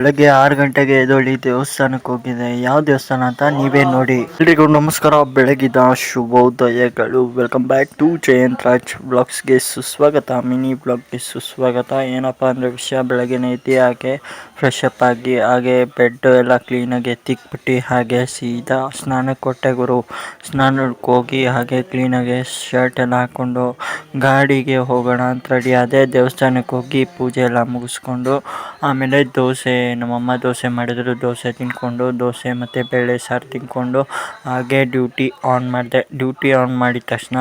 ಬೆಳಗ್ಗೆ 6 ಗಂಟೆಗೆ ಎದ್ದೇಳಿ ದೇವಸ್ಥಾನಕ್ಕೆ ಹೋಗಿದೆ. ಯಾವ ದೇವಸ್ಥಾನ ಅಂತ ನೀವೇ ನೋಡಿ. ಎಲ್ರಿಗೂ ನಮಸ್ಕಾರ, ಬೆಳಗಿನ ಶುಭೋದಯಗಳು. Welcome back to Jayanth Raj ಬ್ಲಾಗ್ಸ್ಗೆ ಸುಸ್ವಾಗತ. ಮಿನಿ ಬ್ಲಾಗ್ಗೆ ಸುಸ್ವಾಗತ. ಏನಪ್ಪ ಅಂದರೆ ವಿಷಯ, ಬೆಳಗ್ಗೆನೇ ಎದ್ದು ಹಾಗೆ ಫ್ರೆಶ್ ಅಪ್ ಆಗಿ ಹಾಗೆ ಬೆಡ್ ಎಲ್ಲ ಕ್ಲೀನಾಗಿ ತಿಕ್ಬಿಟ್ಟು ಹಾಗೆ ಸೀದಾ ಸ್ನಾನಕ್ಕೆ ಕೊಟ್ಟೆ ಗುರು. ಸ್ನಾನಕ್ಕೆ ಹೋಗಿ ಹಾಗೆ ಕ್ಲೀನಾಗಿ ಶರ್ಟ್ ಎಲ್ಲ ಹಾಕ್ಕೊಂಡು ಗಾಡಿಗೆ ಹೋಗೋಣ ಅಂತ ರೆಡಿ ಆದೆ. ದೇವಸ್ಥಾನಕ್ಕೆ ಹೋಗಿ ಪೂಜೆ ಎಲ್ಲ ಮುಗಿಸ್ಕೊಂಡು ಆಮೇಲೆ ದೋಸೆ, ನಮ್ಮಮ್ಮ ದೋಸೆ ಮಾಡಿದ್ರು, ದೋಸೆ ತಿಂದ್ಕೊಂಡು, ದೋಸೆ ಮತ್ತು ಬೇಳೆ ಸಾರು ತಿಂದ್ಕೊಂಡು ಹಾಗೆ ಡ್ಯೂಟಿ ಆನ್ ಮಾಡಿದೆ. ಡ್ಯೂಟಿ ಆನ್ ಮಾಡಿದ ತಕ್ಷಣ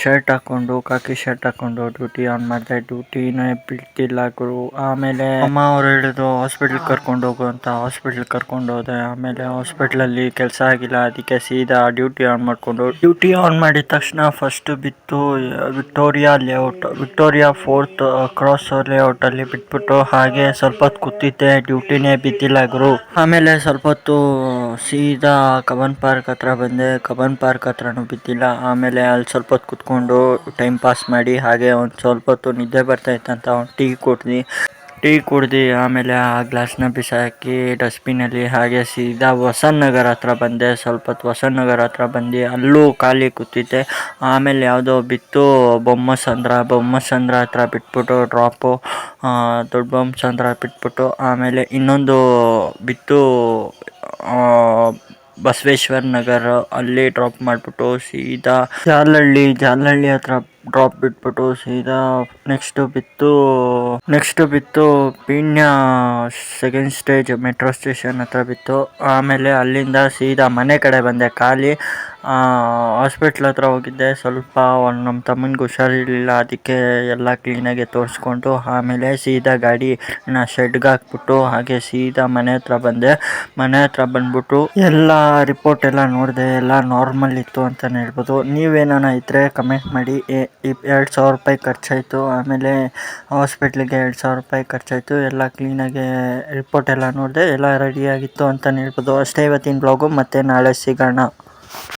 ಶರ್ಟ್ ಹಾಕ್ಕೊಂಡು, ಕಾಕಿ ಶರ್ಟ್ ಹಾಕ್ಕೊಂಡು ಡ್ಯೂಟಿ ಆನ್ ಮಾಡಿದೆ. ಡ್ಯೂಟಿನೇ ಬಿಡ್ತಿಲ್ಲ ಗುರು. ಆಮೇಲೆ ಅಮ್ಮ ಅವ್ರು ಹೇಳಿದ್ರು ಹಾಸ್ಪಿಟ್ಲಿಗೆ ಕರ್ಕೊಂಡು ಹೋಗು ಅಂತ. ಹಾಸ್ಪಿಟ್ಲಿಗೆ ಕರ್ಕೊಂಡು ಹೋದೆ. ಆಮೇಲೆ ಹಾಸ್ಪಿಟ್ಲಲ್ಲಿ ಕೆಲಸ ಆಗಿಲ್ಲ, ಅದಕ್ಕೆ ಸೀದಾ ಡ್ಯೂಟಿ ಆನ್ ಮಾಡಿಕೊಂಡು, ಡ್ಯೂಟಿ ಆನ್ ಮಾಡಿದ ತಕ್ಷಣ ಫಸ್ಟು ಬಿತ್ತು Victoria layout, Victoria 4th cross ಲೇಔಟಲ್ಲಿ ಬಿಟ್ಬಿಟ್ಟು ಹಾಗೆ ಸ್ವಲ್ಪ ಹೊತ್ತು ಕೂತಿದ್ದೆ. ಡ್ಯೂಟಿನೇ ಬಿದ್ದಿಲ್ಲ ಗುರು. ಆಮೇಲೆ ಸ್ವಲ್ಪ ಹೊತ್ತು ಸೀದಾ ಕಬ್ಬನ್ ಪಾರ್ಕ್ ಹತ್ರ ಬಂದೆ. ಕಬ್ಬನ್ ಪಾರ್ಕ್ ಹತ್ರನೂ ಬಿದ್ದಿಲ್ಲ. ಆಮೇಲೆ ಅಲ್ಲಿ ಸ್ವಲ್ಪ ಹೊತ್ತು ಕೂತ್ಕೊಂಡು ಟೈಮ್ ಪಾಸ್ ಮಾಡಿ ಹಾಗೆ ಒಂದು ಸ್ವಲ್ಪ ಹೊತ್ತು ನಿದ್ದೆ ಬರ್ತಾಯಿತ್ತಂತ ಒಂದು ಟೀ ಕುಡ್ದು ಆಮೇಲೆ ಆ ಗ್ಲಾಸ್ನ ಬಿಸಾಕಿ ಡಸ್ಟ್ಬಿನಲ್ಲಿ ಹಾಗೆ ಸೀದಾ ವಸಂತ ನಗರ ಹತ್ರ ಬಂದೆ. ಸ್ವಲ್ಪ ಹೊತ್ತು ವಸಂತ ನಗರ ಹತ್ರ ಬಂದು ಅಲ್ಲೂ ಖಾಲಿ ಕೂತಿದ್ದೆ. ಆಮೇಲೆ ಯಾವುದೋ ಬಿತ್ತು ಬೊಮ್ಮಸಂದ್ರ ಹತ್ರ ಬಿಟ್ಬಿಟ್ಟು ಡ್ರಾಪು, ದೊಡ್ಡ ಬೊಮ್ಮಸಂದ್ರ ಬಿಟ್ಬಿಟ್ಟು ಆಮೇಲೆ ಇನ್ನೊಂದು ಬಿತ್ತು ಬಸವೇಶ್ವರ ನಗರ, ಅಲ್ಲಿ ಡ್ರಾಪ್ ಮಾಡಿಬಿಟ್ಟು ಸೀದಾ ಜಾಲಹಳ್ಳಿ ಹತ್ರ ಡ್ರಾಪ್ ಬಿಟ್ಬಿಟ್ಟು ಸೀದಾ ನೆಕ್ಸ್ಟ್ ಬಿತ್ತು Peenya second stage metro station ಹತ್ರ ಬಿತ್ತು. ಆಮೇಲೆ ಅಲ್ಲಿಂದ ಸೀದಾ ಮನೆ ಕಡೆ ಬಂದೆ. ಖಾಲಿ ಹಾಸ್ಪಿಟ್ಲ್ ಹತ್ರ ಹೋಗಿದ್ದೆ. ಸ್ವಲ್ಪ ನಮ್ಮ ತಮ್ಮನಿಗೆ ಹುಷಾರಿರಲಿಲ್ಲ, ಅದಕ್ಕೆ ಎಲ್ಲ ಕ್ಲೀನಾಗಿ ತೋರಿಸ್ಕೊಂಡು ಆಮೇಲೆ ಸೀದಾ ಗಾಡಿನ ಶೆಡ್ಗೆ ಹಾಕ್ಬಿಟ್ಟು ಹಾಗೆ ಸೀದಾ ಮನೆ ಹತ್ರ ಬಂದೆ. ಮನೆ ಹತ್ರ ಬಂದ್ಬಿಟ್ಟು ಎಲ್ಲ ರಿಪೋರ್ಟ್ ಎಲ್ಲ ನೋಡಿದೆ. ಎಲ್ಲ ನಾರ್ಮಲ್ ಇತ್ತು ಅಂತಲೇ ಹೇಳ್ಬೋದು. ನೀವೇನಾನ ಇದ್ದರೆ ಕಮೆಂಟ್ ಮಾಡಿ. 2,000 ರೂಪಾಯಿ ಖರ್ಚಾಯಿತು. ಆಮೇಲೆ ಹಾಸ್ಪಿಟ್ಲಿಗೆ 2,000 ರೂಪಾಯಿ ಖರ್ಚಾಯಿತು. ಎಲ್ಲ ಕ್ಲೀನಾಗಿ ರಿಪೋರ್ಟ್ ಎಲ್ಲ ನೋಡಿದೆ, ಎಲ್ಲ ರೆಡಿಯಾಗಿತ್ತು ಅಂತಲೇ ಹೇಳ್ಬೋದು. ಅಷ್ಟೇ ಇವತ್ತಿನ ಬ್ಲಾಗು, ಮತ್ತೆ ನಾಳೆ ಸಿಗೋಣ.